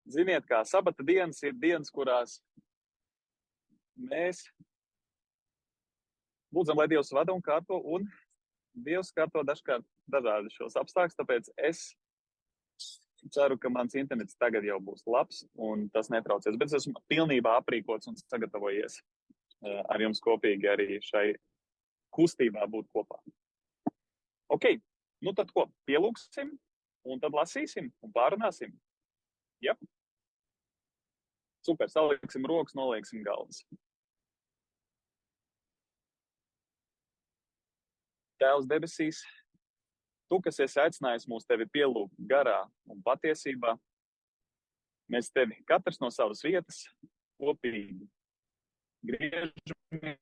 Ziniet, kā sabata dienas ir dienas, kurās mēs lūdzam, lai Dievs vada un kārto, un Dievs kārto dažkārt dažādi šos apstākļus, tāpēc es ceru, ka mans internets tagad jau būs labs un tas netraucēs, bet es esmu pilnībā aprīkots un sagatavojies ar jums kopīgi arī šai kustībā būt kopā. Ok, nu tad ko, pielūksim un tad lasīsim un pārunāsim? Ja? Super, saliksim rokas, nolieksim galvas. Tēvs debesīs, tu, kas esi aicinājis mūs tevi pielūgt garā un patiesībā, mēs tevi katrs no savas vietas kopīgi griežamies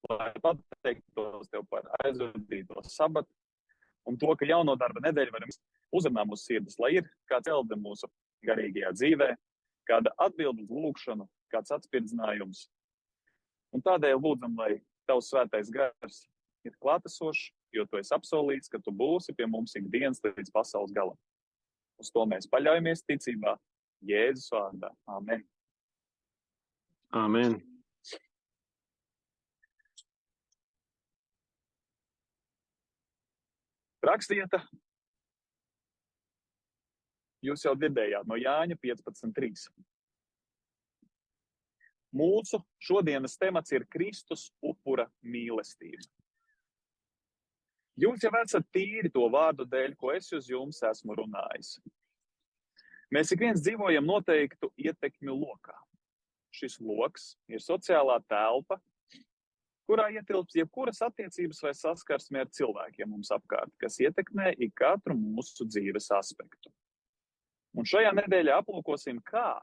lai pateiktos tev par aizvadīto sabatu un to, ka jauno darba nedēļu varam uzrunāt mūsu sirdis, lai ir kāds elde mūsu garīgajā dzīvē, kāda atbilde uz lūgšanu, kāds atspirdzinājums. Un tādēļ lūdzam, lai tavs svētais gars ir klātesošs, jo tu esi apsolījis, ka tu būsi pie mums ikdienas līdz pasaules galam. Uz to mēs paļaujamies ticībā Jēzus vārdā. Amen. Amen. Rakstvieta. Jūs jau dzirdējāt no Jāņa 15.3. Mūsu šodienas temats ir Kristus upura mīlestība. Jūs jau esat tīri to vārdu dēļ, ko es uz jums esmu runājis. Mēs ik viens dzīvojam noteiktu ietekmju lokā. Šis loks ir sociālā telpa, kurā ietilps jebkuras attiecības vai saskarsme ar cilvēkiem mums apkārt, kas ietekmē ik katru mūsu dzīves aspektu. Un šajā nedēļā aplūkosim, kā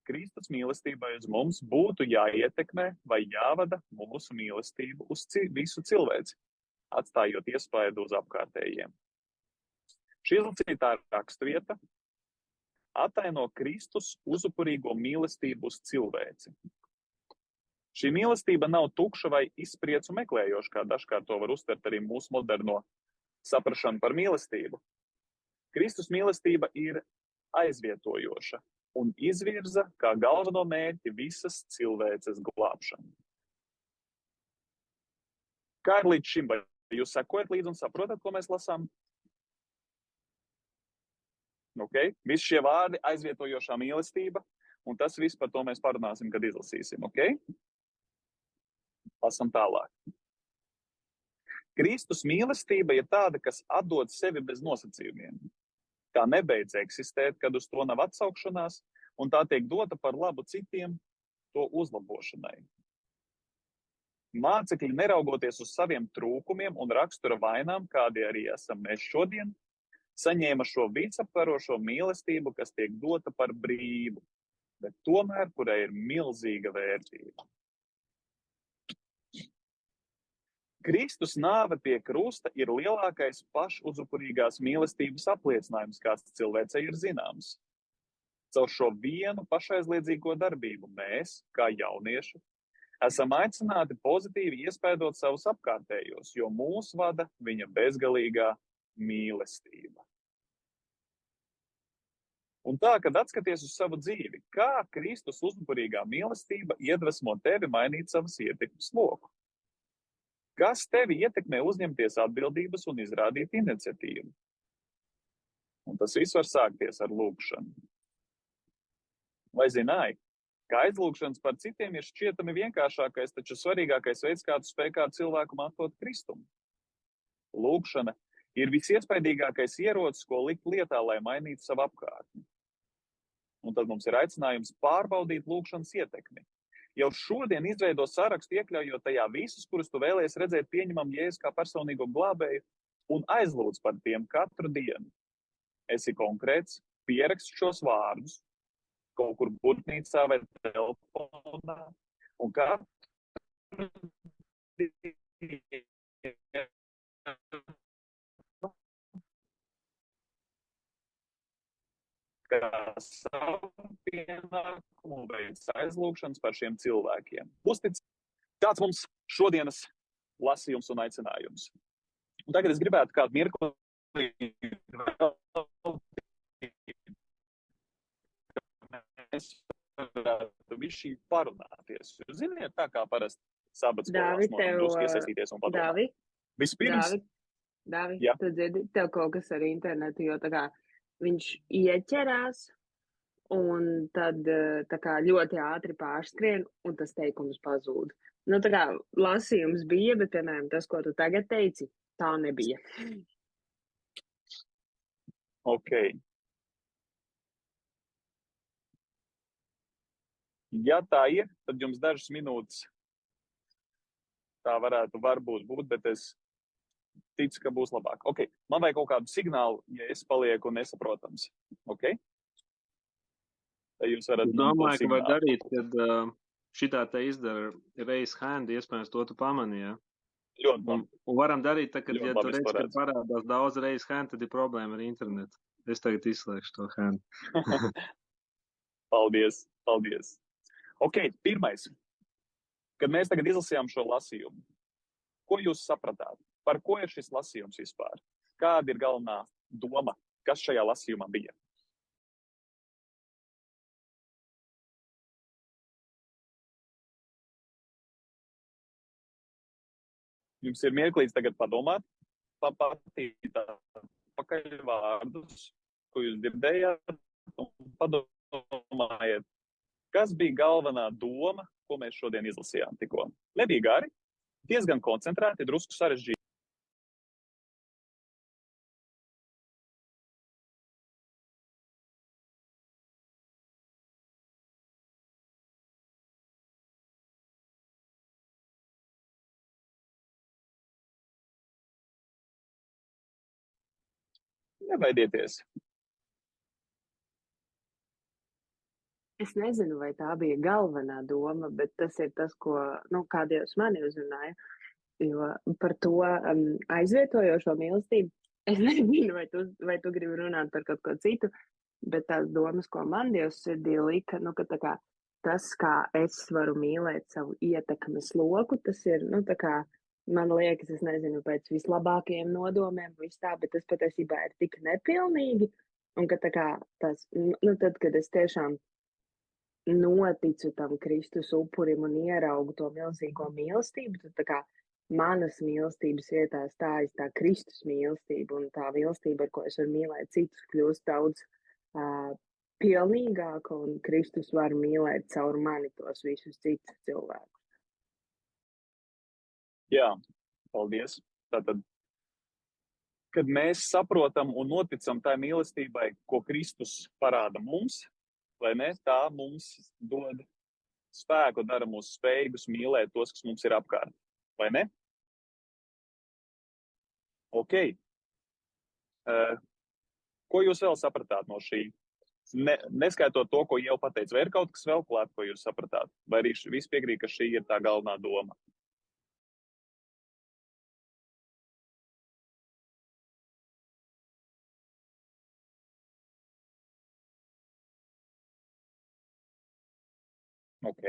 Kristus mīlestībai uz mums būtu jāietekmē vai jāvada mūsu mīlestību uz visu cilvēci, atstājot iespaidu uz apkārtējiem. Šī izlasītā raksturvieta ataino Kristus uzupurīgo mīlestību uz cilvēci. Šī mīlestība nav tukša vai izpriecu meklējoša, kā dažkārt to var uztvert arī mūsu moderno saprašanu par mīlestību. Kristus mīlestība ir aizvietojoša un izvirza kā galveno mērķi visas cilvēces glābšanu. Kā ir līdz šim? Vai jūs sekojat līdzi un saprotat, ko mēs lasām? Okay. Visi šie vārdi aizvietojošā mīlestība, un tas viss par to mēs parunāsim, kad izlasīsim. Okay? Lasam tālāk. Kristus mīlestība ir tāda, kas atdod sevi bez nosacījumiem. Tā nebeidz eksistēt, kad uz to nav atsaukšanās, un tā tiek dota par labu citiem to uzlabošanai. Mācekļi, neraugoties uz saviem trūkumiem un rakstura vainām, kādi arī esam mēs šodien, saņēma šo visaptvarošo mīlestību, kas tiek dota par brīvu, bet tomēr, kurai ir milzīga vērtība. Kristus nāve pie krusta ir lielākais pašuzupurīgās mīlestības apliecinājums, kāds cilvēcei ir zināms. Caur šo vienu pašaizliedzīgo darbību mēs, kā jaunieši, esam aicināti pozitīvi iespaidot savus apkārtējos, jo mūs vada viņa bezgalīgā mīlestība. Un tā, kad atskaties uz savu dzīvi, kā Kristus uzupurīgā mīlestība iedvesmo tevi mainīt savas ietekmes loku? Kas tevi ietekmē uzņemties atbildības un izrādīt iniciatīvu? Un tas viss var sākties ar lūgšanu. Vai zināji, ka aizlūgšanas par citiem ir šķietami vienkāršākais, taču svarīgākais veids, kā tu spēj kādu cilvēku mantot Kristumu? Lūgšana ir visiespaidīgākais ierocis, ko likt lietā, lai mainītu savu apkārtni. Un tad mums ir aicinājums pārbaudīt lūgšanas ietekmi. Jau šodien izveido sarakstu, iekļaujot tajā visus, kurus tu vēlies redzēt pieņemam Jēzu kā personīgo glābēju, un aizlūdz par tiem katru dienu. Esi konkrēts, pierakst šos vārdus kaut kur burtnīcā vai telefonā, un katru kā savu pienākumu veids aizlūgšanas par šiem cilvēkiem. Uztic, kāds mums šodienas lasījums un aicinājums. Un tagad es gribētu kādu mirkli mēs varētu višķi parunāties. Jūs ziniet, tā kā parasti sabats skolās mums drusku iesaistīties un padomāt. Vispirms, Dāvi, tu dzirdi, tev kaut kas ar internetu, jo tā kā viņš ieķerās un tad tā kā ļoti ātri pārskrien un tas teikums pazūd. Nu, tā kā lasījums bija, bet, piemēram, tas, ko tu tagad teici, tā nebija. ok. Ja tā ir, tad jums dažas minūtes tā varētu varbūt būt, bet es ticu, ka būs labāk. Ok, man vajag kaut kādu signālu, ja es palieku nesaprotams. Ok? Tad jūs varat... Domāju, ka var darīt, kad šitā te izdara raise hand, iespējams, to tu pamanīji, ja? Un varam darīt, tā, kad, ja tu redz, kad parādās daudz raise hand, tad ir problēma ar internetu. Es tagad izslēgšu to hand. Paldies. Ok, pirmais. Kad mēs tagad izlasījām šo lasījumu, ko jūs sapratāt? Par ko ir šis lasījums vispār? Kāda ir galvenā doma? Kas šajā lasījumā bija? Jums ir mirklīts tagad padomāt, papatīt pakaļ vārdus, ko jūs dzirdējāt, un padomājiet, kas bija galvenā doma, ko mēs šodien izlasījām tikko. Nebija gari, diezgan koncentrēti, drusku sarežģīti. Nebaidieties. Es nezinu, vai tā bija galvenā doma, bet tas ir tas, ko, kā Dievs mani uzrunāja. Jo par to aizvietojošo mīlestību, es nezinu, vai tu gribi runāt par kaut ko citu, bet tās domas, ko man Dievs sirdī lika, ka tā kā tas, kā es varu mīlēt savu ietekmes loku, tas ir, tā kā, man liekas, es nezinu, pēc vislabākajiem nodomiem, viss tā, bet tas patiesībā ir tik nepilnīgi, un ka tā kā tas, tad, kad es tiešām noticu tam Kristus upurim un ieraugu to milzīgo mīlestību, tad tā kā manas mīlestības vietā stājas tā Kristus mīlestība, un tā mīlestība, ar ko es varu mīlēt citus, kļūst daudz pilnīgāka, un Kristus var mīlēt caur mani tos visus citus cilvēkus. Jā, paldies. Tātad, kad mēs saprotam un noticam tai mīlestībai, ko Kristus parāda mums, vai ne, tā mums dod spēku, dara mūs spējīgus mīlēt tos, kas mums ir apkārt, vai ne? Ok. Ko jūs vēl sapratāt no šī? Neskaitot to, ko jau pateicu, vai ir kaut kas vēl klāt, ko jūs sapratāt? Vai arī viss piekrīt, ka šī ir tā galvenā doma? Ok.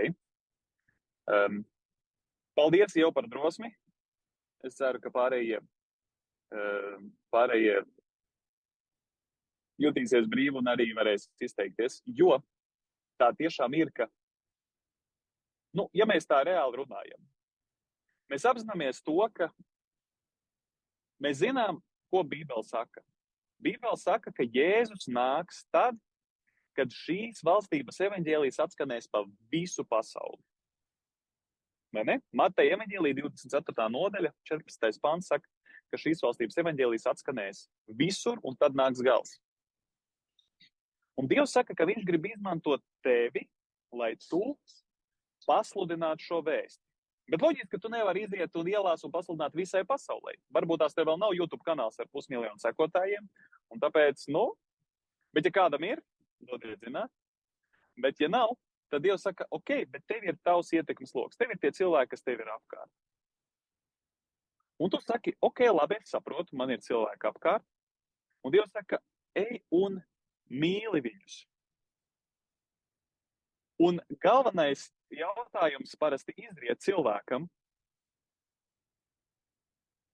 Paldies jau par drosmi. Es ceru, ka pārējie jutīsies brīvi un arī varēs izteikties, jo tā tiešām ir, ka, ja mēs tā reāli runājam, mēs apzināmies to, ka mēs zinām, ko Bībele saka. Bībele saka, ka Jēzus nāks tad, kad šīs valstības evaņģēlijas atskanēs pa visu pasauli. Vai ne? Mateja evaņģēlija 24. nodaļa, 14. pants saka, ka šīs valstības evaņģēlijas atskanēs visur, un tad nāks gals. Un Dievs saka, ka viņš grib izmantot tevi, lai tu pasludinātu šo vēsti. Bet loģiski, ka tu nevari iziet un ielās un pasludināt visai pasaulē. Varbūt tās tev vēl nav YouTube kanāls ar 500 000 sekotājiem, un tāpēc, bet ja kādam ir, dodiet zināt. Bet ja nav, tad Dievs saka, ok, bet tev ir tavs ietekmes loks, tev ir tie cilvēki, kas tev ir apkārt. Un tu saki, ok, labi, es saprotu, man ir cilvēki apkārt. Un Dievs saka, ej un mīli viņus. Un galvenais jautājums parasti izriet cilvēkam,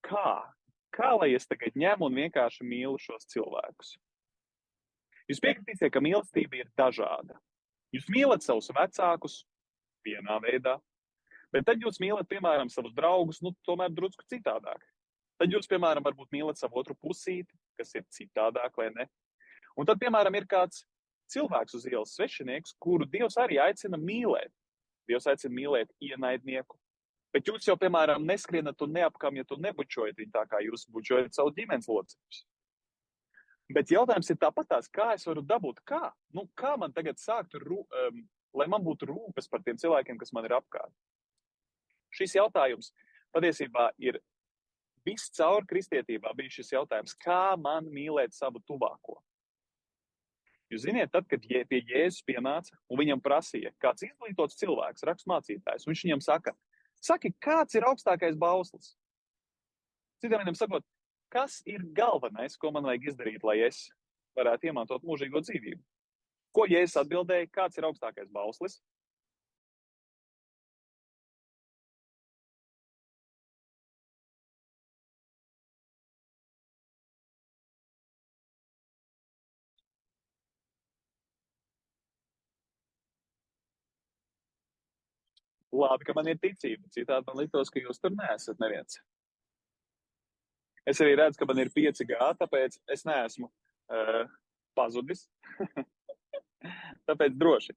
kā kā lai es tagad ņemu un vienkārši mīlu šos cilvēkus? Jūs piekritīsiet, ka mīlestība ir dažāda. Jūs mīlat savus vecākus vienā veidā, bet tad jūs mīlat, piemēram, savus draugus, tomēr drusku citādāk. Tad jūs, piemēram, varbūt mīlat savu otru pusīti, kas ir citādāk, vai ne? Un tad, piemēram, ir kāds cilvēks uz ielas svešinieks, kuru Dievs arī aicina mīlēt. Dievs aicina mīlēt ienaidnieku. Bet jūs jau, piemēram, neskrienat un neapkamjat un nebučojat viņu tā, kā jūs bučojat savu ģimenes locekļus. Bet jautājums ir tāpatās, kā es varu dabūt, kā? Kā man tagad sākt, lai man būtu rūpes par tiem cilvēkiem, kas man ir apkārt? Šis jautājums patiesībā ir viscaur kristietībā bijis šis jautājums, kā man mīlēt savu tuvāko. Jūs ziniet, tad, kad pie Jēzus pienāca un viņam prasīja, kāds izglītots cilvēks, raksturmācītājs, viņš viņam saki, kāds ir augstākais bauslis? Citiem viņam sakot, kas ir galvenais, ko man vajag izdarīt, lai es varētu iemantot mūžīgo dzīvību? Ko Jēzus atbildēja, kāds ir augstākais bauslis? Labi, ka man ir ticība. Citādi man liktos, ka jūs tur neesat neviens. Es arī redzu, ka man ir 5G, tāpēc es neesmu pazudis. Tāpēc droši.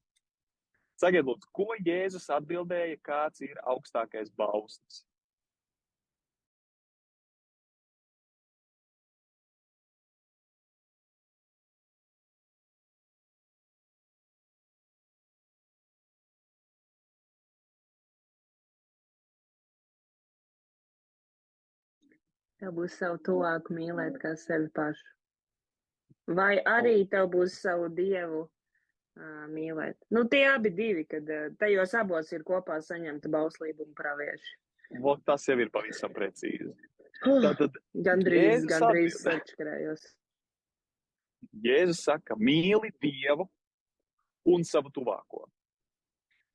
Sakiet, lūdzu, ko Jēzus atbildēja, kāds ir augstākais bauslis? Tev būs savu tuvāku mīlēt kā sevi pašu. Vai arī tev būs savu Dievu mīlēt. Tie abi divi, kad tajos abos ir kopā saņemta bauslība un pravieši. Tas jau ir pavisam precīzi. Tātad, gandrīz sačkarējos. Jēzus saka, mīli Dievu un savu tuvāko.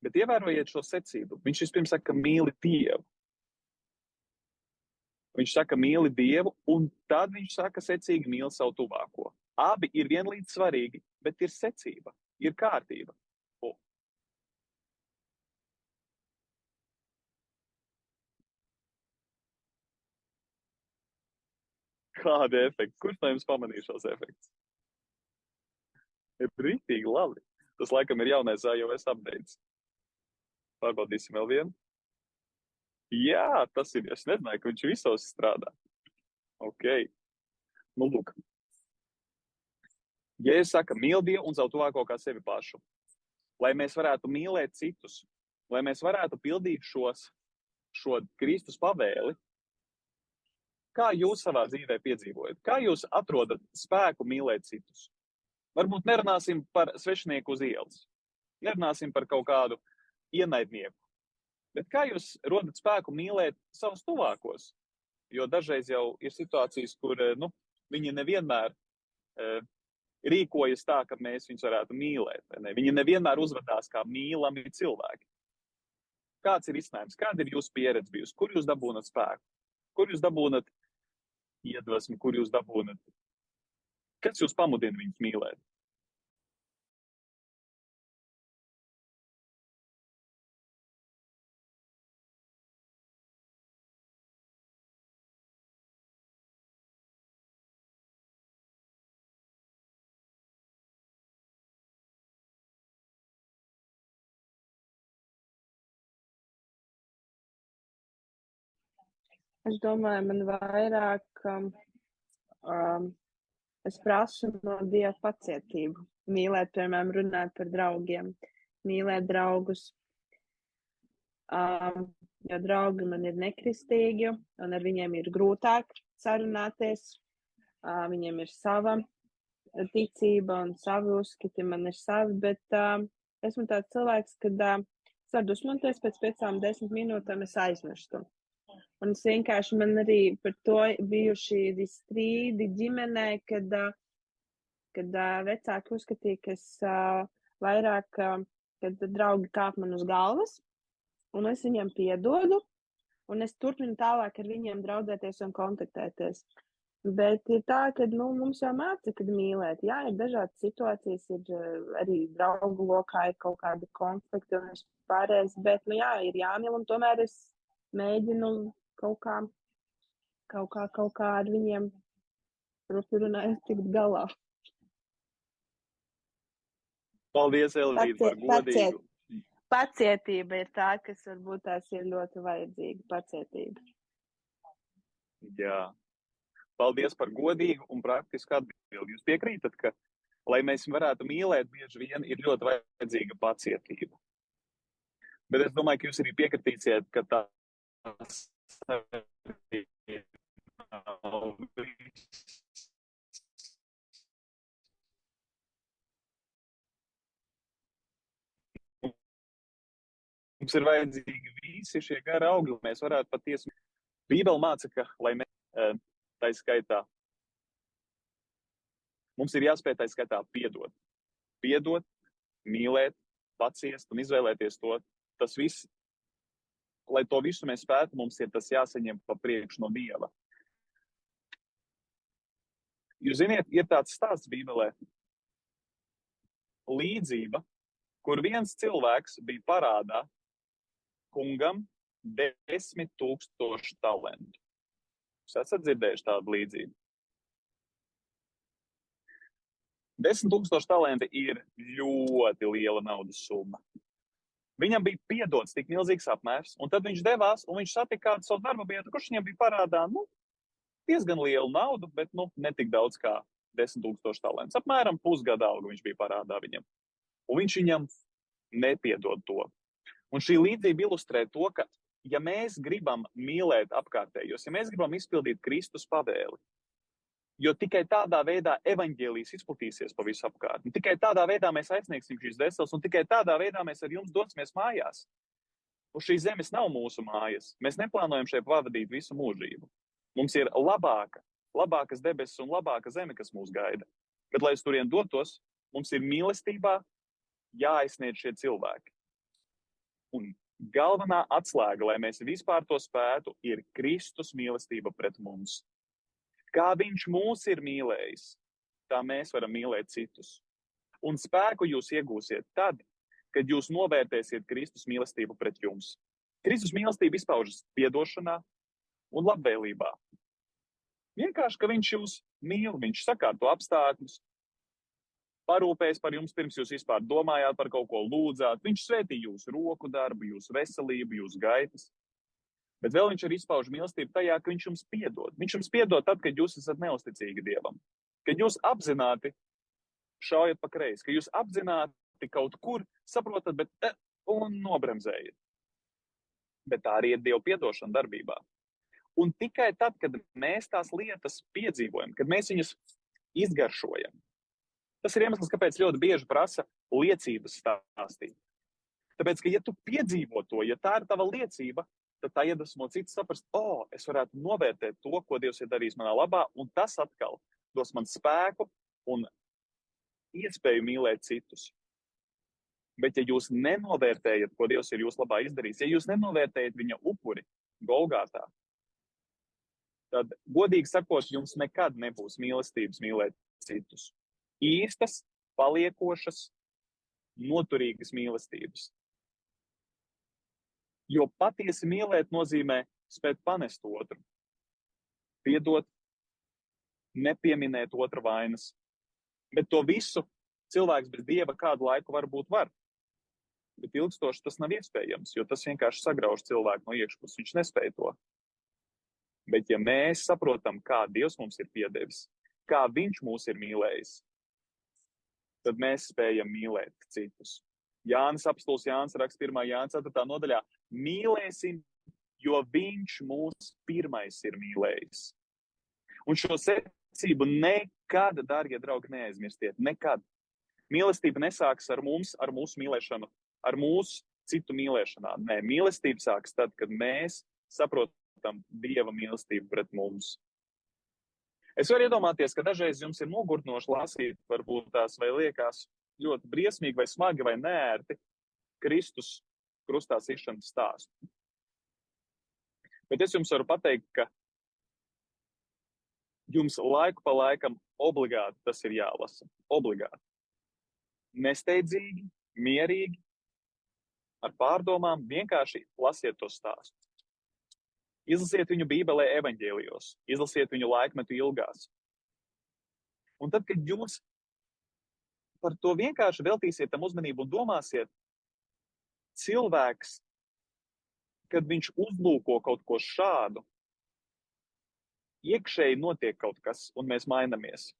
Bet ievērojiet šo secību. Viņš vispirms saka, mīli Dievu. Viņš saka, mīli Dievu, un tad viņš saka, secīgi mīli savu tuvāko. Abi ir vienlīdz svarīgi, bet ir secība, ir kārtība. Kādi efekti? Kurš no jums pamanīja šos efektus? Ir rītīgi labi. Tas laikam ir jaunais iOS updates. Pārbaudīsim vēl vienu. Jā, tas ir. Es nezināju, ka viņš visos strādā. Ok. Lūk. Jēzus saka, mīli Dievu un savu tuvāko kā sevi pašu. Lai mēs varētu mīlēt citus, lai mēs varētu pildīt šo Kristus pavēli, kā jūs savā dzīvē piedzīvojat? Kā jūs atrodat spēku mīlēt citus? Varbūt nerunāsim par svešinieku uz ielas. Nerunāsim par kaut kādu ienaidnieku. Bet kā jūs rodat spēku mīlēt savus tuvākos? Jo dažreiz jau ir situācijas, kur viņi nevienmēr rīkojas tā, ka mēs viņus varētu mīlēt. Ne? Viņi nevienmēr uzvedās kā mīlami cilvēki. Kāds ir risinājums? Kāda ir jūsu pieredze bijusi? Kur jūs dabūnat spēku? Kur jūs dabūnat iedvesmu? Kur jūs dabūnat? Kas jūs pamudina viņus mīlēt? Es domāju, man vairāk es prasu no Dieva pacietību. Mīlēt, piemēram, runāt par draugiem. Mīlēt draugus. Jo draugi man ir nekristīgi, un ar viņiem ir grūtāk sarunāties. Viņiem ir sava ticība un savi uzskati, man ir savi, bet esmu tāds cilvēks, kad es varu dusmoties pēc 5-10 minūtēm, es aizmirstu. Un es vienkārši, man arī par to bijuši strīdi ģimenē, kad vecāki uzskatīja, ka es vairāk, kad draugi kāp man uz galvas, un es viņiem piedodu, un es turpinu tālāk ar viņiem draudzēties un kontaktēties. Bet ir tā, ka mums jau māca, kad mīlēt. Jā, ir dažādas situācijas, ir arī draugu lokā, ir kaut kāda konflikta un vispārējais, bet, jā, ir jāmīl, un tomēr es mēģinu kaut kā ar viņiem runājot tikt galā. Paldies, Elvīra, par godīgu. Pacietība ir tā, kas varbūt tās ir ļoti vajadzīga. Pacietība. Jā. Paldies par godīgu un praktisku atbildi. Jūs piekrītat, ka, lai mēs varētu mīlēt, bieži vien ir ļoti vajadzīga pacietība. Bet es domāju, ka jūs arī piekritīsiet, ka tas mums ir vajadzīgi visi šie gari augļi, un mēs varētu patiesi. Bībele māca, ka, lai mēs tā skaitā, mums ir jāspēj tā skaitā piedot. Piedot, mīlēt, paciest un izvēlēties to. Tas viss, lai to visu mēs spētu, mums ir tas jāsaņem pa priekšu no Dieva. Jūs ziniet, ir tāds stāsts Bībelē, līdzība, kur viens cilvēks bija parādā kungam 10,000 talantu. Jūs esat dzirdējuši tādu līdzību? 10,000 talanti ir ļoti liela naudas summa. Viņam bija piedots tik milzīgs apmērs, un tad viņš devās, un viņš satika kādu savu darba vietu, kurš viņam bija parādā, diezgan lielu naudu, bet, ne tik daudz kā 10,000 talantus. Apmēram pusgada algu viņš bija parādā viņam. Un viņš viņam nepiedod to. Un šī līdzība ilustrē to, ka, ja mēs gribam mīlēt apkārtējos, ja mēs gribam izpildīt Kristus pavēli, jo tikai tādā veidā evaņģēlijs izplatīsies pa visu apkārt, un tikai tādā veidā mēs aizsniegsim šīs dvēseles, un tikai tādā veidā mēs ar jums dosimies mājās. Uz šīs zemes nav mūsu mājas. Mēs neplānojam šeit pavadīt visu mūžību. Mums ir labākas debesis un labāka zeme, kas mūs gaida. Bet, lai uz turien dotos, mums ir mīlestībā jāaizsniedz šie cilvēki. Un galvenā atslēga, lai mēs vispār to spētu, ir Kristus mīlestība pret mums. Kā viņš mūs ir mīlējis, tā mēs varam mīlēt citus. Un spēku jūs iegūsiet tad, kad jūs novērtēsiet Kristus mīlestību pret jums. Kristus mīlestība izpaužas piedošanā un labvēlībā. Vienkārši, ka viņš jūs mīl, viņš sakārto apstākļus, parūpējas par jums, pirms jūs vispār domājāt par kaut ko lūdzāt. Viņš svētī jūsu roku darbu, jūsu veselību, jūsu gaitas. Bet vēl viņš arī izpauž mīlestību tajā, ka viņš jums piedod. Viņš jums piedod tad, kad jūs esat neusticīgi Dievam. Kad jūs apzināti šaujat pa kreisi, ka jūs apzināti kaut kur saprotat, un nobremzējat. Bet tā arī ir Dieva piedošana darbībā. Un tikai tad, kad mēs tās lietas piedzīvojam, kad mēs viņas izgaršojam, tas ir iemesls, kāpēc ļoti bieži prasa liecības stāstīt. Tāpēc, ka ja tu piedzīvo to, ja tā ir tava liecība, tad tā iedvesmo citus saprast, es varētu novērtēt to, ko Dievs ir darījis manā labā, un tas atkal dos man spēku un iespēju mīlēt citus. Bet ja jūs nenovērtējat, ko Dievs ir jūs labā izdarījis, ja jūs nenovērtējat viņa upuri Golgātā, tad, godīgi sakot, jums nekad nebūs mīlestības mīlēt citus. Īstas, paliekošas, noturīgas mīlestības. Jo patiesi mīlēt nozīmē spēt panest otru, piedot, nepieminēt otra vainas. Bet to visu cilvēks bez Dieva kādu laiku varbūt var. Bet ilgstoši tas nav iespējams, jo tas vienkārši sagrauž cilvēku no iekšpuses. Viņš nespēja to. Bet ja mēs saprotam, kā Dievs mums ir piedevis, kā viņš mūs ir mīlējis, tad mēs spējam mīlēt citus. Jānis apostols Jānis raksta 1. Jāņa 4. nodaļā: mīlēsim, jo viņš mūs pirmais ir mīlējis. Un šo secību nekad, dārgie draugi, neaizmirstiet. Nekad. Mīlestība nesāks ar mums, ar mūsu mīlēšanu, ar mūsu citu mīlēšanā. Nē, mīlestība sāks tad, kad mēs saprotam Dieva mīlestību pret mums. Es varu iedomāties, ka dažreiz jums ir nogurdinoši lasīt, varbūt tās vai liekas ļoti briesmīgi vai smagi vai neērti Kristus krustā sišanas stāstu. Bet es jums varu pateikt, ka jums laiku pa laikam obligāti tas ir jālasa. Obligāti. Nesteidzīgi, mierīgi, ar pārdomām, vienkārši lasiet to stāstu. Izlasiet viņu Bībelē evaņģēlijos, izlasiet viņu laikmetu ilgās. Un tad, kad jūs par to vienkārši veltīsiet tam uzmanību un domāsiet, cilvēks, kad viņš uzlūko kaut ko šādu, iekšēji notiek kaut kas, un mēs mainamies.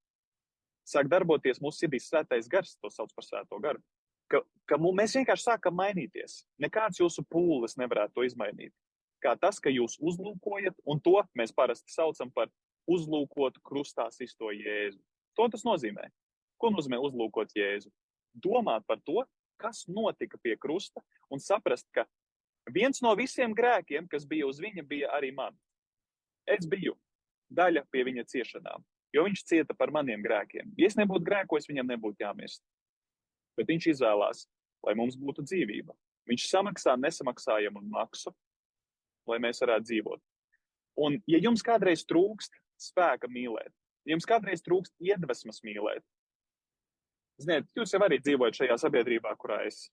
Sāk darboties mūsu sirdīs svētais gars, to sauc par svēto garu. Ka mēs vienkārši sākam mainīties. Nekāds jūsu pūles nevarētu to izmainīt. Kā tas, ka jūs uzlūkojat, un to mēs parasti saucam par uzlūkotu krustā sisto Jēzu. To tas nozīmē. Ko nozīmē uzlūkot Jēzu? Domāt par to, kas notika pie krusta, un saprast, ka viens no visiem grēkiem, kas bija uz viņa, bija arī man. Es biju daļa pie viņa ciešanām, jo viņš cieta par maniem grēkiem. Ja es nebūtu grēkojis, viņam nebūtu jāmirst. Bet viņš izvēlās, lai mums būtu dzīvība. Viņš samaksā nesamaksājamu maksu, lai mēs varētu dzīvot. Un ja jums kādreiz trūkst spēka mīlēt, ja jums kādreiz trūkst iedvesmas mīlēt, ziniet, jūs jau arī dzīvojat šajā sabiedrībā, kurā es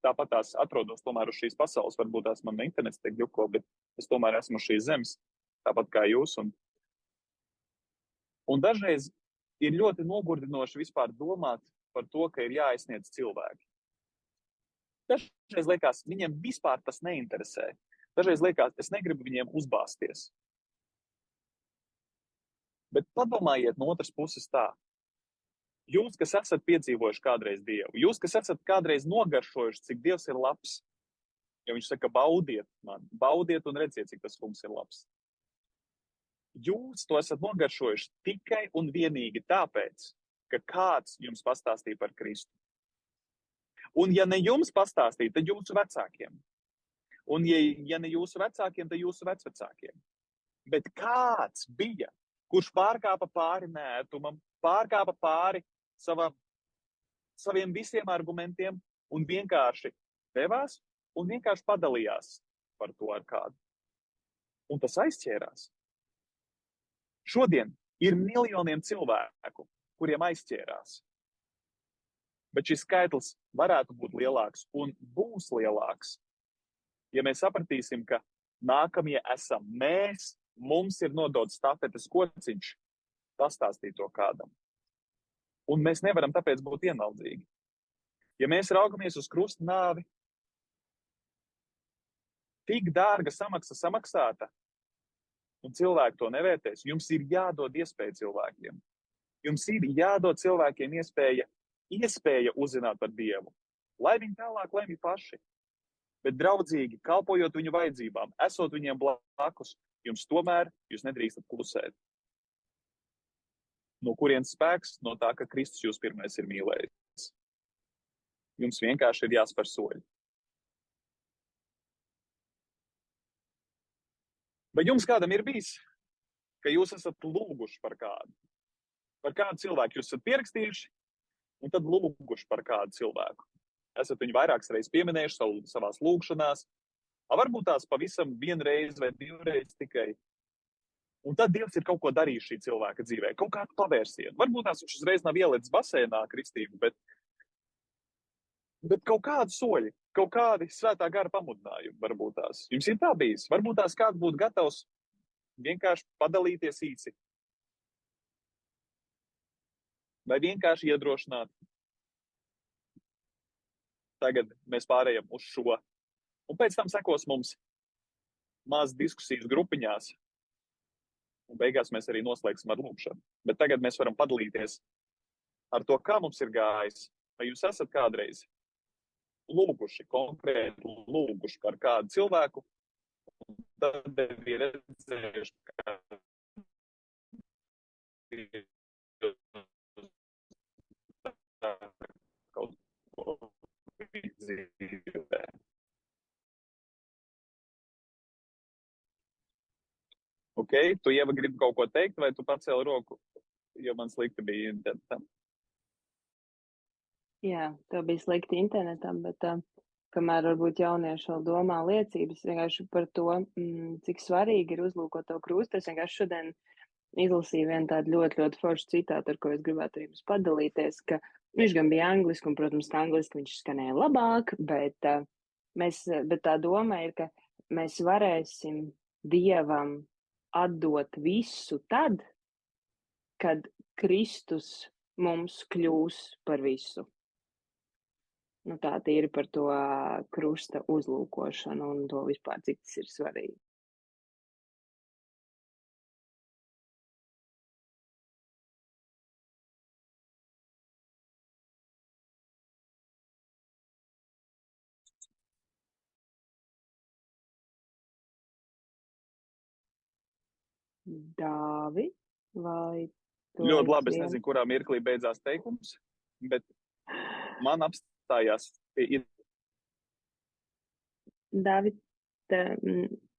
tāpat tās atrodos tomēr uz šīs pasaules, varbūt tās man internets tiek ģuko, bet es tomēr esmu uz šīs zemes, tāpat kā jūs. Un dažreiz ir ļoti nogurdinoši vispār domāt par to, ka ir jāaizsniedz cilvēki. Dažreiz liekas, viņiem vispār tas neinteresē. Dažreiz liekas, es negribu viņiem uzbāzties. Bet padomājiet no otras puses tā. Jūs, kas esat piedzīvojuši kādreiz Dievu, jūs, kas esat kādreiz nogaršojuši, cik Dievs ir labs, jo viņš saka, baudiet man, baudiet un redziet, cik tas kungs ir labs. Jūs to esat nogaršojuši tikai un vienīgi tāpēc, ka kāds jums pastāstīja par Kristu. Un ja ne jums pastāstīja, tad jūsu vecākiem. Un ja ne jūsu vecākiem, tad jūsu vecvecākiem. Bet kāds bija, kurš pārkāpa pāri nērtumam, pārkāpa pāri saviem visiem argumentiem un vienkārši devās un vienkārši padalījās par to ar kādu. Un tas aizķērās. Šodien ir miljoniem cilvēku, kuriem aizķērās. Bet šis skaitlis varētu būt lielāks un būs lielāks, ja mēs sapratīsim, ka nākamie esam mēs, mums ir nodots stafetes kociņš, pastāstīt to kādam. Un mēs nevaram tāpēc būt ienaldzīgi. Ja mēs raugamies uz krusta nāvi, tik dārga samaksa samaksāta, un cilvēki to nevērtēs, jums ir jādod iespēja cilvēkiem. Jums ir jādod cilvēkiem iespēja uzzināt par Dievu. Lai viņi tālāk lemj paši. Bet draudzīgi, kalpojot viņu vajadzībām, esot viņiem blakus, jūs nedrīkstat klusēt. No kurienes spēks? No tā, ka Kristus jūs pirmais ir mīlējis. Jums vienkārši ir jāspēr soļi. Bet jums kādam ir bijis, ka jūs esat lūguši par kādu? Par kādu cilvēku jūs esat pierakstījuši, un tad lūguši par kādu cilvēku. Esat viņu vairākas reizes pieminējuši savās lūgšanās, varbūt tās pavisam vienreiz vai divreiz tikai. Un tad Dievs ir kaut ko darījis šī cilvēka dzīvē, kaut kādu pavērsienu. Varbūt tās viņš uzreiz nav ielicis basēnā kristību, bet kaut kādi soļi, kaut kādi svētā gara pamudinājumi varbūt tās. Jums ir tā bijis. Varbūt tās kāds būtu gatavs vienkārši padalīties īsi. Vai vienkārši iedrošināt. Tagad mēs pārējam uz šo. Un pēc tam sekos mums maz diskusijas grupiņās. Un beigās mēs arī noslēgsim ar lūgšanu. Bet tagad mēs varam padalīties ar to, kā mums ir gājis. Vai jūs esat kādreiz lūguši, konkrēti lūguši par kādu cilvēku, un tad ir redzējuši, ka kaut ko dzīvē. Ok, tu Ieva gribi kaut ko teikt, vai tu pacēli roku, jo man slikti bija internetam? Jā, tev bija slikti internetam, bet kamēr varbūt jaunieši vēl domā liecības vienkārši par to, cik svarīgi ir uzlūkot to krustu. Es vienkārši šodien izlasīju vienu tādu ļoti, ļoti foršu citātu, ar ko es gribētu ar jums padalīties, ka viņš gan bija angliski, un, protams, ka angliski viņš skanēja labāk, bet tā doma ir, ka mēs varēsim Dievam atdot visu tad, kad Kristus mums kļūs par visu. Nu, tā ir par to krusta uzlūkošanu un to vispār, cik tas ir svarīgi. Dāvi, vai tu ļoti labi, es nezinu, kurā mirklī beidzās teikums, bet man apstājās pie Dāvid,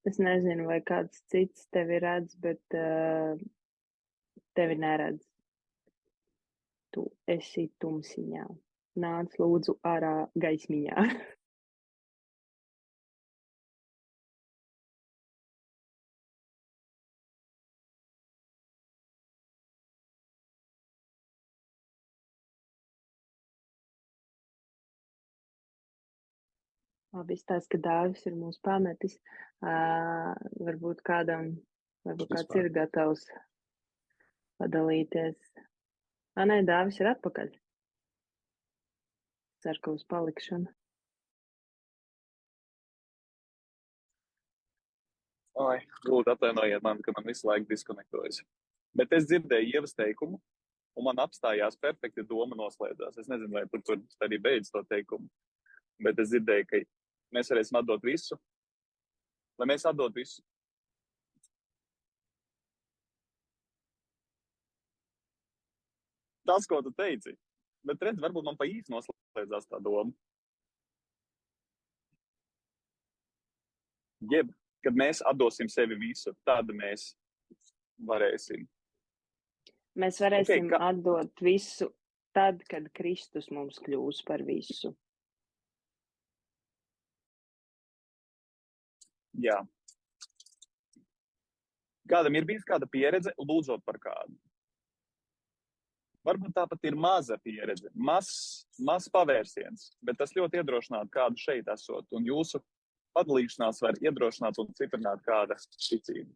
es nezinu, vai kāds cits tevi redz, bet tevi neredz. Tu esi tumsiņā. Nāc lūdzu ārā gaismiņā. Labi, izstāst, ka Dāvis ir mūs pametis. Varbūt kāds ir gatavs padalīties. Nē, Dāvis ir atpakaļ. Ceru, ka uz palikšanu. Ai, lūdzu, atvainojiet man, ka man visu laiku diskonektojas. Bet es dzirdēju Ievas teikumu, un man apstājās perfekti doma noslēdzās. Es nezinu, vai tur arī beidz to teikumu. Bet es dzirdēju, ka mēs varēsim atdot visu, lai mēs atdot visu. Tas, ko tu teici, bet redz, varbūt man pa īsti noslēdzās tā doma. Jeb, kad mēs atdosim sevi visu, tad mēs varēsim. Mēs varēsim atdot visu tad, kad Kristus mums kļūs par visu. Jā. Kādam ir bijis kāda pieredze, lūdzot par kādu? Varbūt tāpat ir maza pieredze, mazs pavērsiens, bet tas ļoti iedrošinātu kādu šeit esot, un jūsu padalīšanās var iedrošināt un stiprināt kāda ticību.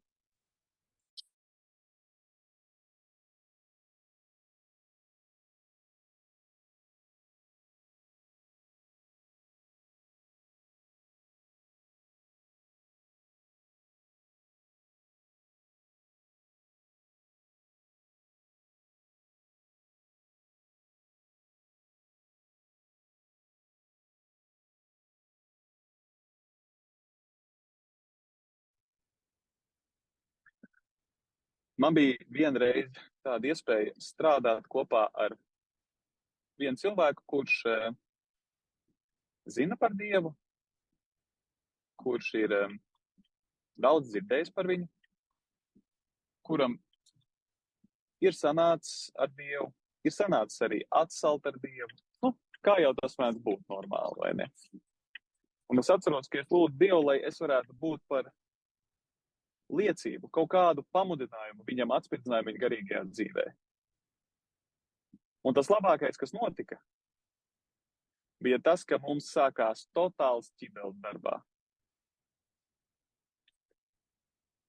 Man bija vienreiz tāda iespēja strādāt kopā ar vienu cilvēku, kurš zina par Dievu, kurš ir daudz dzirdējis par viņu, kuram ir sanācis ar Dievu, ir sanācis arī atsalt ar Dievu. Nu, kā jau tas mēdz būt normāli, vai ne? Un es atceros, ka es lūdzu Dievu, lai es varētu būt par liecību, kaut kādu pamudinājumu viņam atspirdzinājumu viņa garīgajā dzīvē. Un tas labākais, kas notika, bija tas, ka mums sākās totāls ķibeles darbā.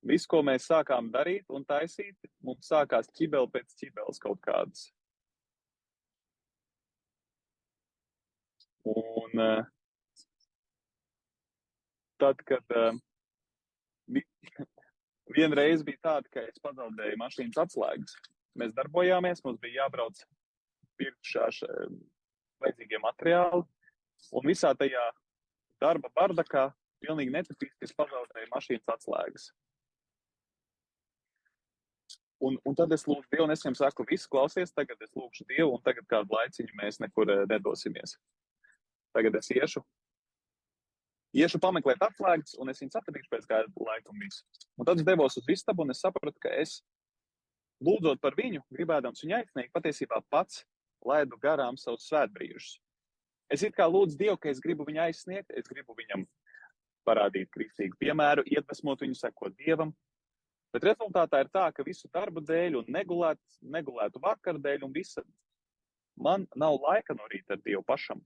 Viss, ko mēs sākām darīt un taisīt, mums sākās ķibele pēc ķibeles kaut kādas. Un tad, kad vienreiz bija tāda, ka es pazaudēju mašīnas atslēgas. Mēs darbojāmies, mums bija jābrauc pirkt vajadzīgie materiāli, un visā tajā darba bardakā pilnīgi netipiski es pazaudēju mašīnas atslēgas. Un tad es lūdzu Dievu, un es viņam saku, visu klausies, tagad es lūkšu Dievu, un tagad kādu laiciņu mēs nekur nedosimies. Tagad es iešu pameklēt atslēgas, un es viņus atradīšu pēc kāda laika un visu. Un tad es devos uz istabu, un es sapratu, ka es, lūdzot par viņu, gribēdams viņu aicināju, patiesībā pats laidu garām savus svētbrīžus. Es it kā lūdzu Dievu, ka es gribu viņu aizsniegt, es gribu viņam parādīt kristīgu piemēru, iedvesmot viņu sekot Dievam, bet rezultātā ir tā, ka visu darbu dēļ un negulētu vakaru dēļ un visa, man nav laika no rīta ar Dievu pašam.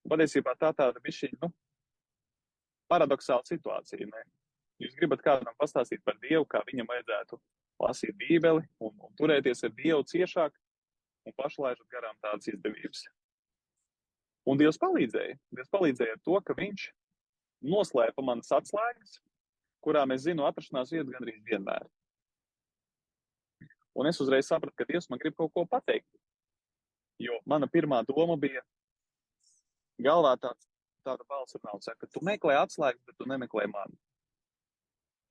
Patiesībā tāda bišķiņa, paradoxāla situācija, ne? Jūs gribat kādam pastāstīt par Dievu, kā viņam vajadzētu lasīt Bībeli un turēties ar Dievu ciešāk un pašlaižat garām tādas izdevības. Un Dievs palīdzēja. Dievs palīdzēja ar to, ka viņš noslēpa manas atslēgas, kurām es zinu atrašanās vietu gandrīz vienmēr. Un es uzreiz sapratu, ka Dievs man grib kaut ko pateikt. Jo mana pirmā doma bija galvā tāda balss runā un saka, tu meklē atslēgas, bet tu nemeklē mani.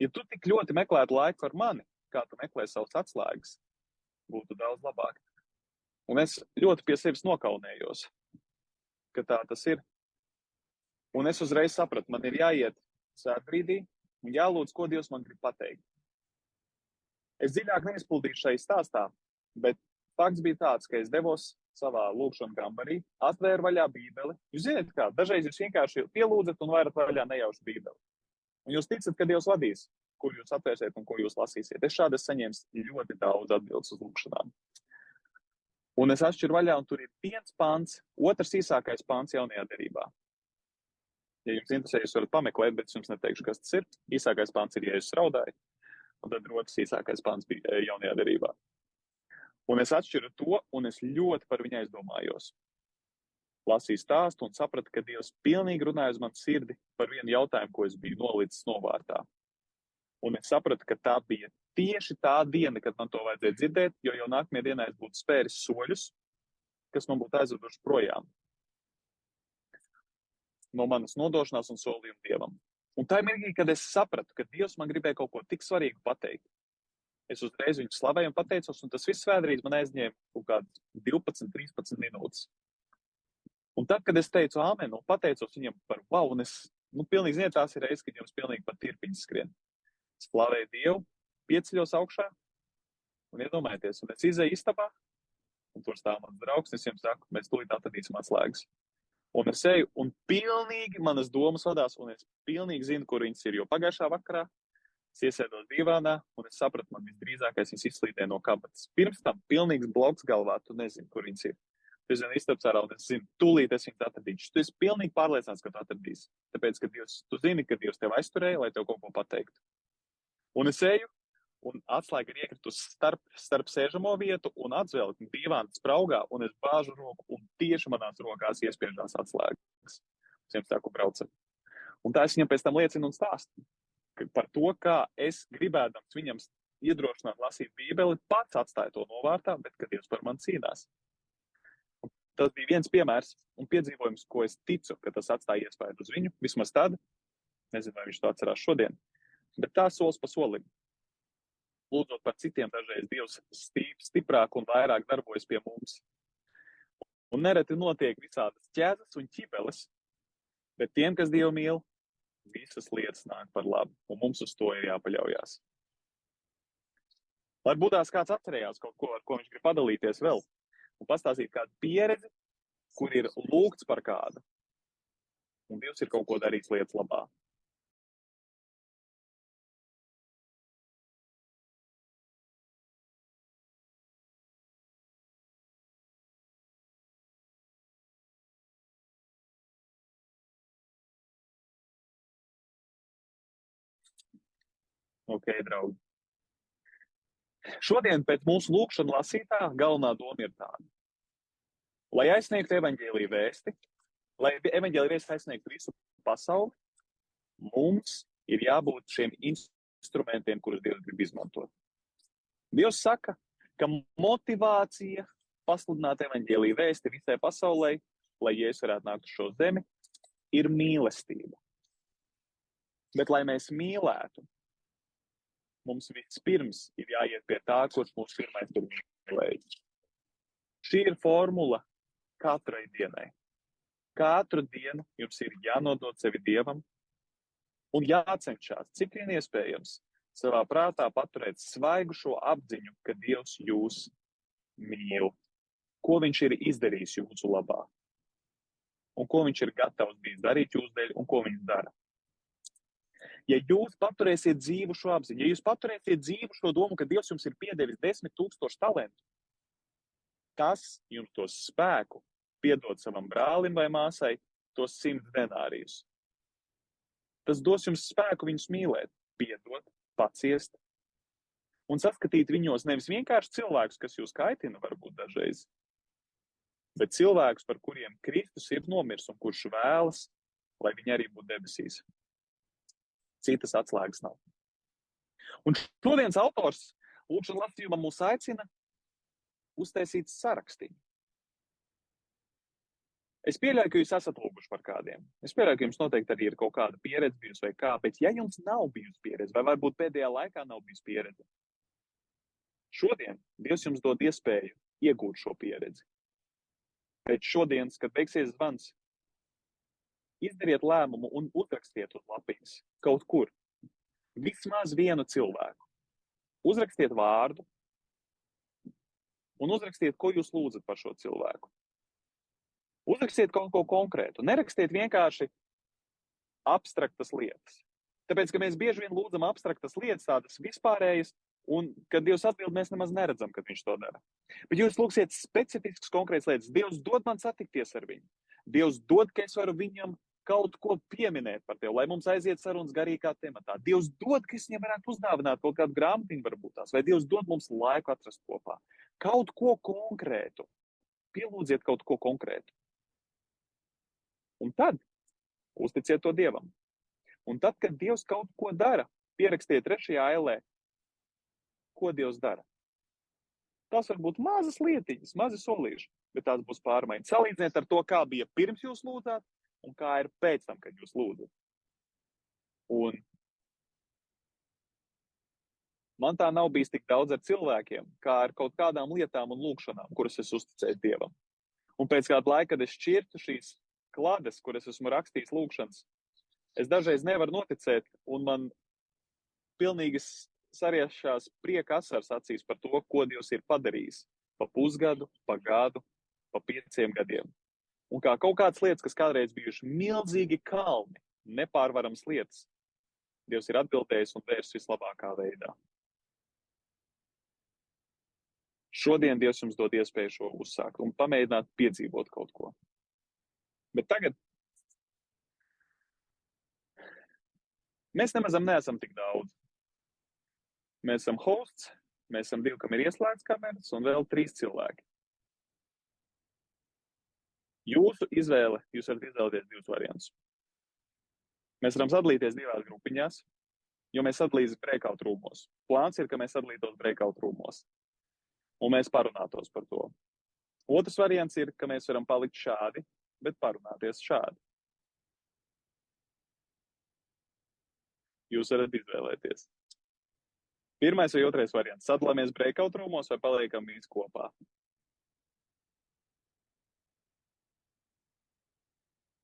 Ja tu tik ļoti meklētu laiku ar mani, kā tu meklē savas atslēgas, būtu daudz labāk. Un es ļoti pie sevis nokaunējos, ka tā tas ir. Un es uzreiz sapratu, man ir jāiet svētbrīdī un jālūdz, ko Dievs man grib pateikt. Es dziļāk neizpildīšu šai stāstā, bet fakts bija tāds, ka es devos savā lūkšana kambarī, atvēru vaļā Bībeli. Jūs zināt kā, dažreiz jūs vienkārši pielūdzat un vairat vaļā nejauši Bībeli. Un jūs ticat, ka Dievs vadīs, kur jūs atvērsiet un ko jūs lasīsiet. Es šādi saņēmu ļoti daudz atbildes uz lūkšanām. Un es atšķiru vaļā, un tur ir viens pants, otrs īsākais pants jaunajā derībā. Ja jums interesē, jūs varat pameklēt, bet es jums neteikšu, kas tas ir. Īsākais pants ir, ja es raudāju, un tad otrs īsākais pants bija jaunajā derībā. Un es atšķiru to, un es ļoti par viņu aizdomājos. Lasīju stāstu un sapratu, ka Dievs pilnīgi runāja uz manu sirdi par vienu jautājumu, ko es biju nolicis novārtā. Un es sapratu, ka tā bija tieši tā diena, kad man to vajadzēja dzirdēt, jo jau nākamajā dienā es būtu spēris soļus, kas man būtu aizveduši projām no manas nodošanās un solījuma Dievam. Un tā ir mirklī, kad es sapratu, ka Dievs man gribēja kaut ko tik svarīgu pateikt. Es uzreiz viņu slavēju un pateicos, un tas viss svētdien man aizņēma kaut kādas 12-13 minūtes. Un tad, kad es teicu āmen un pateicos viņam par wow, un es, pilnīgi ziniet, tās ir reizes, kad jums pilnīgi pat tirpiņas skrien. Es slavēju Dievu, pieceļos augšā, un iedomājieties, un es izēju istabā, un tur stāv mans draugs, un es viņam saku, mēs tūlīt atradīsim atslēgas. Un es eju, un pilnīgi manas domas vadās, un es pilnīgi zinu, kur viņas ir, jo pagājušā vakarā es iesēdos divānā, un es sapratu, man visdrīzākais viņas izslīdē no kabatas. Pirms tam pilnīgs bloks galvā, tu nezini, kur viņas ir. Tu zini istabas ārā, un es zinu, tūlīt es viņas atradīšu. Tu esi pilnīgi pārliecināts, ka tu atradīsi. Tāpēc, ka tu zini, ka Dievs tev aizturēja, lai tev kaut ko pateiktu. Un es eju, un atslēga ir iekritusi starp sēžamo vietu un atvelk divāna spraugā, un es bāžu roku, un tieši manās rokās iespiežās atslēgas. Es viņam saku, braucat. Un tā es viņam pēc tam liecinu un stāstu par to, kā es gribēdams viņam iedrošināt lasīt Bībeli, pats atstāju to novārtā, bet kad Dievs par mani cīnās. Un tas bija viens piemērs un piedzīvojums, ko es ticu, ka tas atstāja iespēju uz viņu, vismaz tad, nezinu, vai viņš to atcerās šodien, bet tā solis pa solim. Lūdzot par citiem, dažreiz Dievs stiprāk un vairāk darbojas pie mums. Un nereti notiek visādas ķēzes un ķibeles, bet tiem, kas Dievu mīl, visas lietas nāk par labu, un mums uz to ir jāpaļaujās. Lai būtās kāds atcerējās kaut ko, ar ko viņš grib padalīties vēl, un pastāstīt kādu pieredzi, kur ir lūgts par kādu, un Dievs ir kaut ko darījis lietas labā. Ok, draugi. Šodien pēc mūsu lūkšanu lasītā galvenā doma ir tāda. Lai aizsniegtu evaņģēliju vēsti, lai evaņģēliju vēsti aizsniegtu visu pasauli, mums ir jābūt šiem instrumentiem, kurus Dievs grib izmantot. Dievs saka, ka motivācija pasludināt evaņģēliju vēsti visai pasaulē, lai Jēzus varētu nākt uz šo zemi, ir mīlestība. Bet, lai mēs mīlētu, mums vispirms ir jāiet pie tā, kurš mūs pirmais tur mīlēja. Šī ir formula katrai dienai. Katru dienu jums ir jānodot sevi Dievam un jācenšas, cik vien iespējams, savā prātā paturēt svaigu šo apziņu, ka Dievs jūs mīl. Ko viņš ir izdarījis jūsu labā. un ko viņš ir gatavs bijis darīt jūsu dēļ, un ko viņš dara. Ja jūs paturēsiet dzīvu šo apziņu, ja jūs paturēsiet dzīvu šo domu, ka Dievs jums ir piedevis 10 000 talentu, tas jums tos spēku piedot savam brālim vai māsai tos 100 denārijus. Tas dos jums spēku viņus mīlēt, piedot, paciest un saskatīt viņos nevis vienkārši cilvēkus, kas jūs kaitina varbūt dažreiz, bet cilvēkus, par kuriem Kristus ir nomirs un kurš vēlas, lai viņi arī būtu debesīs. Citas atslēgas nav. Un šodienas autors lūkšanas lasījumā mūs aicina uztaisīt sarakstiņu. Es pieļauju, ka jūs esat lūguši par kādiem. Es pieļauju, ka jums noteikti arī ir kaut kāda pieredze bijusi vai kā, bet ja jums nav bijusi pieredze, vai varbūt pēdējā laikā nav bijusi pieredze, šodien Dievs jums dod iespēju iegūt šo pieredzi. Pēc šodienas, kad beigsies zvans, izdariet lēmumu un uzrakstiet uz lapiņas kaut kur. Vismaz vienu cilvēku. Uzrakstiet vārdu un uzrakstiet, ko jūs lūdzat par šo cilvēku. Uzrakstiet kaut ko konkrētu. Nerakstiet vienkārši abstraktas lietas. Tāpēc, ka mēs bieži vien lūdzam abstraktas lietas, tādas vispārējas, un, kad Dievs atbild, mēs nemaz neredzam, kad viņš to dara. Bet jūs lūgsiet specifiskas konkrētas lietas. Dievs dod man satikties ar viņu. Dievs dod, ka es varu viņam kaut ko pieminēt par tevi, lai mums aiziet sarunas garīgā tematā. Dievs dod, ka es viņam varētu uzdāvināt kaut kādu grāmatiņu varbūt tās, vai Dievs dod mums laiku atrast kopā. Kaut ko konkrētu. Pielūdziet kaut ko konkrētu. Un tad uzticiet to Dievam. Un tad, kad Dievs kaut ko dara, pierakstiet 3. ailē, ko Dievs dara. Tas var būt mazas lietiņas, mazi solīši, bet tās būs pārmaiņas. Salīdziniet ar to, kā bija pirms jūs lūdzāt, un kā ir pēc tam, kad jūs lūdzat. Un man tā nav bijis tik daudz ar cilvēkiem, kā ar kaut kādām lietām un lūkšanām, kuras es uzticēju Dievam. Un pēc kāda laika, kad es šķirtu šīs klades, kuras esmu rakstījis lūkšanas, es dažreiz nevaru noticēt, un man pilnīgi sariešās prieka asars acīs par to, ko Dievs ir padarījis pa pusgadu, pa gadu, pa 5 gadiem. Un kā kaut kādas lietas, kas kādreiz bijuši milzīgi kalni, nepārvarams lietas, Dievs ir atbildējis un vērsts vislabākā veidā. Šodien Dievs jums dod iespēju šo uzsākt un pamēģināt piedzīvot kaut ko. Bet tagad mēs nemazam neesam tik daudz. Mēs esam hosts, mēs esam 2, kam ir ieslēgts kameras, un vēl 3 cilvēki. Jūsu izvēle, jūs varat izvēlēties 2 variantus. Mēs varam sadalīties 2 grupiņās, jo mēs sadalīsim breakout rūmos. Plāns ir, ka mēs sadalītos breakout rūmos, un mēs parunātos par to. Otrs variants ir, ka mēs varam palikt šādi, bet parunāties šādi. Jūs varat izvēlēties. Pirmais vai otrais variants. Sadalāmies breakout rūmos vai paliekam visi kopā.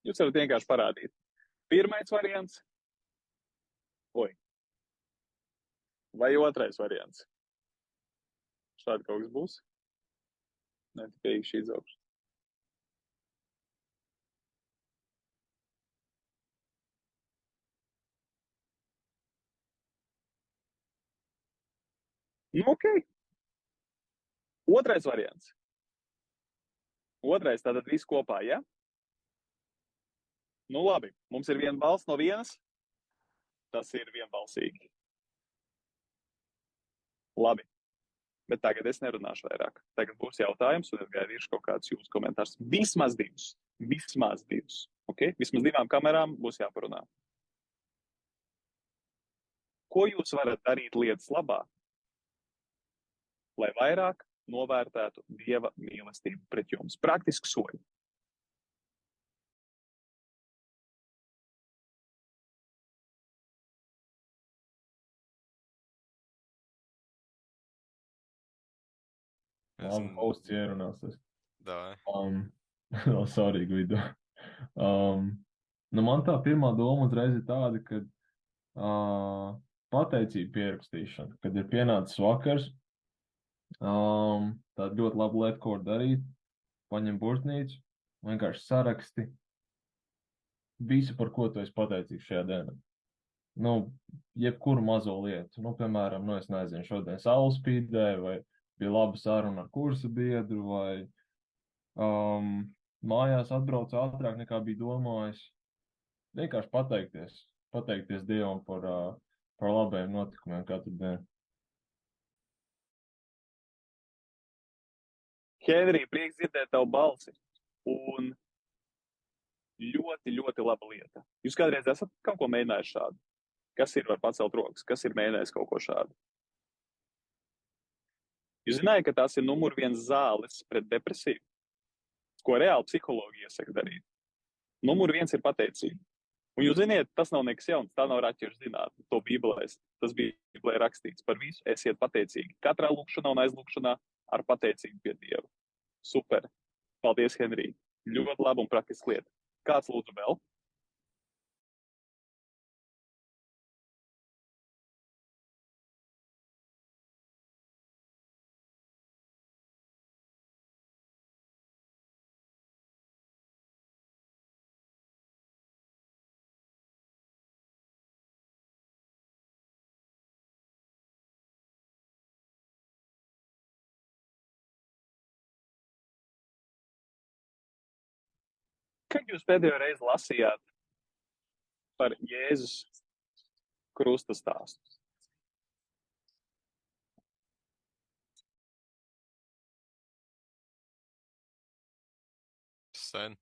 Jūs varat vienkārši parādīt. Pirmais variants. Vai otrais variants. Šādi kaut kas būs. Ne tikai šī izaugšana. Nu, ok. Otrais variants. Otrais tātad viss kopā, ja? Nu, labi. Mums ir viena balss no vienas. Tas ir vienbalsīgi. Labi. Bet tagad es nerunāšu vairāk. Tagad būs jautājums, un es gaidīšu kaut kādus jūsu komentārus. Vismaz 2. Vismaz 2. Ok? Vismaz 2 kamerām būs jāparunā. Ko jūs varat darīt lietas labā, lai vairāk novērtētu Dieva mīlestību pret jums? Praktiski soļi. Hosts ierunāsies. Davai. Sorry, Guido. Man tā pirmā doma uzreiz ir tāda, ka pateicība pierakstīšana, kad ir pienācis vakars, tāda ļoti laba lieta, ko var darīt, paņem burtnīcu, vienkārši saraksti visu, par ko tu esi pateicīgs šajā dienā. Nu, jebkuru mazo lietu. Nu, piemēram, es nezinu, šodien saule spīdēja, vai bija laba saruna ar kursa biedru, vai mājās atbraucu ātrāk nekā bija domājis. Vienkārši pateikties Dievam par labajiem notikumiem katru dienu. Henrij, prieks dzirdēt tavu balsi. Un ļoti, ļoti laba lieta. Jūs kādreiz esat kaut ko mēģinājuši šādu? Kas ir, var pacelt rokas? Kas ir mēģinājis kaut ko šādu? Jūs zinājāt, ka tās ir numur 1 zāles pret depresiju, ko reāli psihologi iesaka darīt. Numur 1 ir pateicība. Un jūs ziniet, tas nav nekas jauns, tā nav raķešu zinātne, to Bībelēs. Tas Bībelē rakstīts par visu, esiet pateicīgi. Katrā lūkšanā un aizlūkšanā ar pateicību pie Dieva. Super. Paldies, Henrij. Ļoti labi un praktiski lieta. Kāds lūdzu vēl? Kad jūs pēdējo reizi lasījāt par Jēzus krusta stāstu? Sen.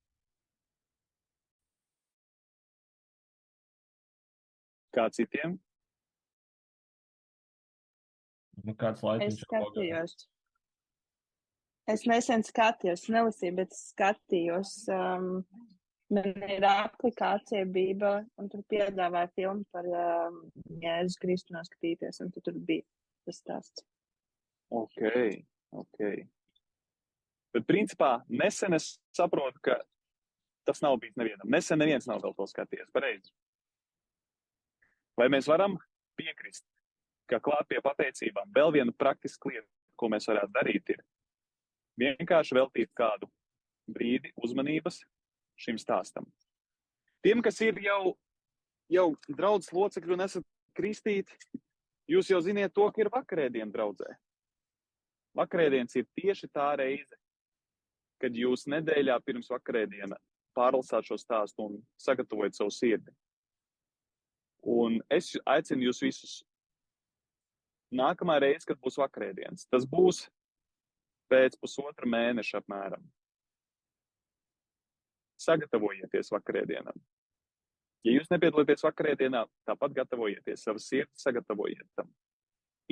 Kā citiem? Nu, kāds laiks Es skatījos. Es nesen skatījos, nelasīju, bet skatījos. Man ir aplikācija Bībele, un tur piedāvāja filmu par Jēzus Kristu noskatīties, un tur bija tas stāsts. Ok. Bet principā nesen es saprotu, ka tas nav bijis nevienam. Nesen neviens nav vēl to skatījies. Pareizi. Vai mēs varam piekrist, ka klāt pie pateicībām vēl viena praktiska lieta, ko mēs varētu darīt, ir vienkārši veltīt kādu brīdi uzmanības šim stāstam. Tiem, kas ir jau draudzes locekļi un esat kristīti, jūs jau ziniet to, ka ir vakarēdiena draudzē. Vakarēdienas ir tieši tā reize, kad jūs nedēļā pirms vakarēdiena pārlasāt šo stāstu un sagatavojat savu sirdi. Un es aicinu jūs visus nākamā reize, kad būs vakarēdienas. Tas būs pēc pusotra mēneša apmēram. Sagatavojieties vakarēdienam. Ja jūs nepiedalieties vakarēdienā, tāpat gatavojieties savu sirdi, sagatavojiet tam.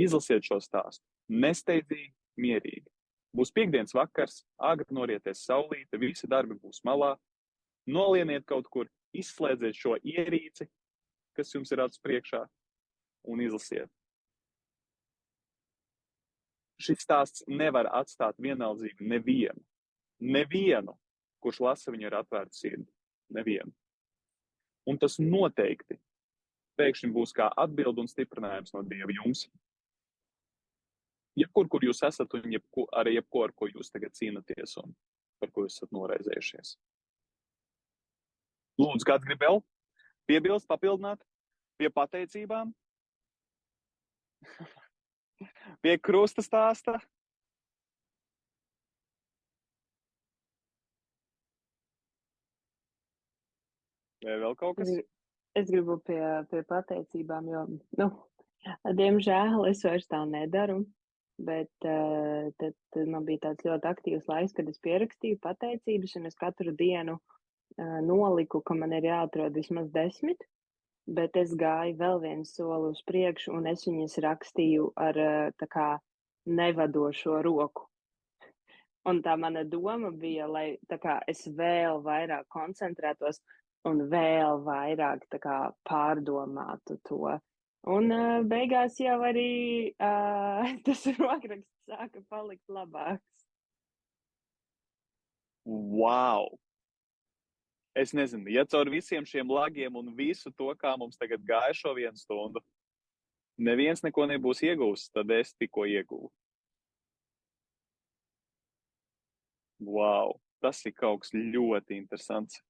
Izlasiet šo stāstu. Nesteidzīgi, mierīgi. Būs piekdienas vakars, agri norieties saulīte, visi darbi būs malā. Nolieniet kaut kur, izslēdziet šo ierīci, kas jums ir acis priekšā, un izlasiet. Šis stāsts nevar atstāt vienaldzīgi nevienu, kurš lasa viņu ar atvērtu sirdi. Nevienu. Un tas noteikti pēkšņi būs kā atbilde un stiprinājums no Dieva jums. Kur jūs esat un ar ko jūs tagad cīnaties un par ko jūs esat noraizējušies. Lūdzu, kāds grib vēl piebilst, papildināt pie pateicībām? Pie krusta stāsta? Vai vēl kaut kas? Es gribu pie pateicībām, jo, diemžēl es vairs tā nedaru, bet tad man bija tāds ļoti aktīvs laiks, kad es pierakstīju pateicības, un es katru dienu noliku, ka man ir jāatrod vismaz 10, bet es gāju vēl vienu soli uz priekšu, un es viņas rakstīju ar tā kā nevadošo roku. Un tā mana doma bija, lai tā kā es vēl vairāk koncentrētos un vēl vairāk tā kā pārdomātu to. Un beigās jau arī tas rokraksts sāka palikt labāks. Wow! Es nezinu, ja caur visiem šiem lagiem un visu to, kā mums tagad gāja šo 1 stundu, neviens neko nebūs iegūs, tad es tikko ieguvu. Wow! Tas ir kaut kas ļoti interesants.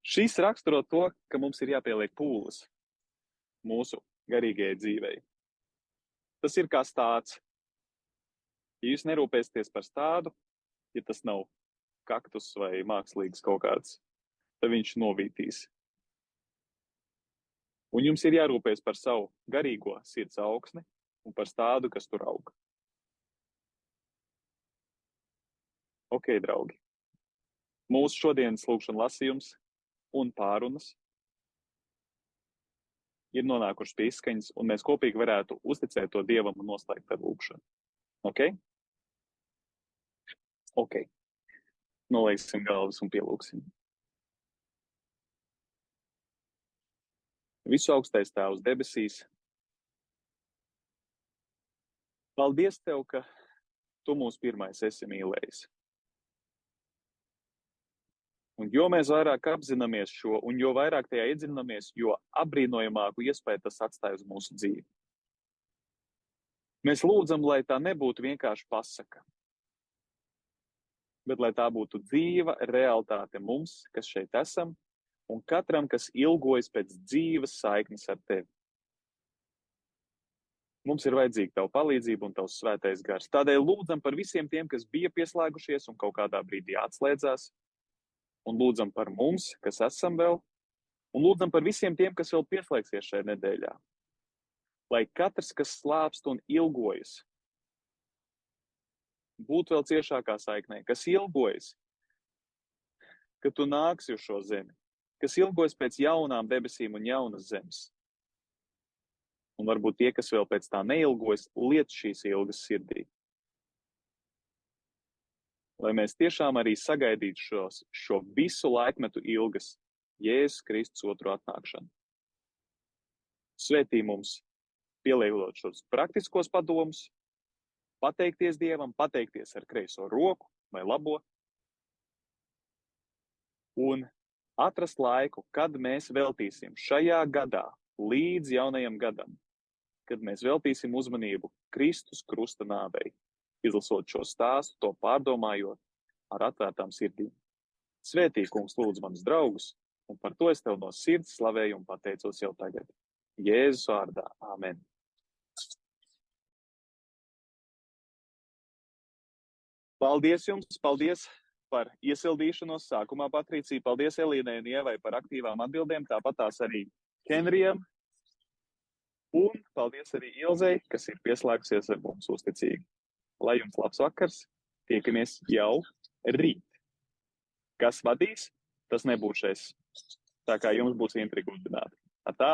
Šis raksturo to, ka mums ir jāpieliek pūles mūsu garīgajai dzīvei. Tas ir kā stāds. Ja jūs nerūpēsieties par stādu, ja tas nav kaktus vai mākslīgs kaut kāds, tad viņš novītīs. Un jums ir jārūpēs par savu garīgo sirds augsni un par stādu, kas tur aug. Ok, draugi. Mūsu šodienas lūgšana lasījums un pārunas ir nonākuši pie izskaņas, un mēs kopīgi varētu uzticēt to Dievam un noslēgt ar lūgšanu. Ok? Ok. Nolieksim galvas un pielūgsim. Visu augstais Tēvs debesīs. Paldies Tev, ka Tu mūs pirmais esi mīlējis. Un jo mēs vairāk apzināmies šo, un jo vairāk tajā iedzinamies, jo apbrīnojamāku iespēju tas atstāj uz mūsu dzīvi. Mēs lūdzam, lai tā nebūtu vienkārši pasaka, bet lai tā būtu dzīva realitāte mums, kas šeit esam, un katram, kas ilgojas pēc dzīves saiknes ar Tevi. Mums ir vajadzīga Tava palīdzība un Tavs svētais gars. Tādēļ lūdzam par visiem tiem, kas bija pieslēgušies un kaut kādā brīdī atslēdzās, un lūdzam par mums, kas esam vēl, un lūdzam par visiem tiem, kas vēl pieslēgsies šajā nedēļā. Lai katrs, kas slāpst un ilgojas, būtu vēl ciešākā saiknē, kas ilgojas, ka Tu nāksi uz šo zemi, kas ilgojas pēc jaunām debesīm un jaunas zemes. Un varbūt tie, kas vēl pēc tā neilgojas, liet šīs ilgas sirdī. Lai mēs tiešām arī sagaidītu šo visu laikmetu ilgas Jēzus Kristus otru atnākšanu. Svētī mums, pieliekot šos praktiskos padomus, pateikties Dievam, pateikties ar kreiso roku vai labo, un atrast laiku, kad mēs veltīsim šajā gadā, līdz jaunajam gadam, kad mēs veltīsim uzmanību Kristus krusta nāvei, izlasot šo stāstu, to pārdomājot ar atvērtām sirdīm. Svētī, Kungs, lūdz manus draugus, un par to es Tev no sirds slavēju un pateicos jau tagad. Jēzus vārdā. Āmen. Paldies jums, paldies par iesildīšanos sākumā, Patricija. Paldies Elīnai un Ievai par aktīvām atbildēm, tāpat tās arī Henrijam. Un paldies arī Ilzei, kas ir pieslēgusies ar mums uzticīgi. Lai jums labs vakars, tiekamies jau rīt. Kas vadīs, tas nebūs šais. Tā kā jums būs intriga uzdināta. Atā!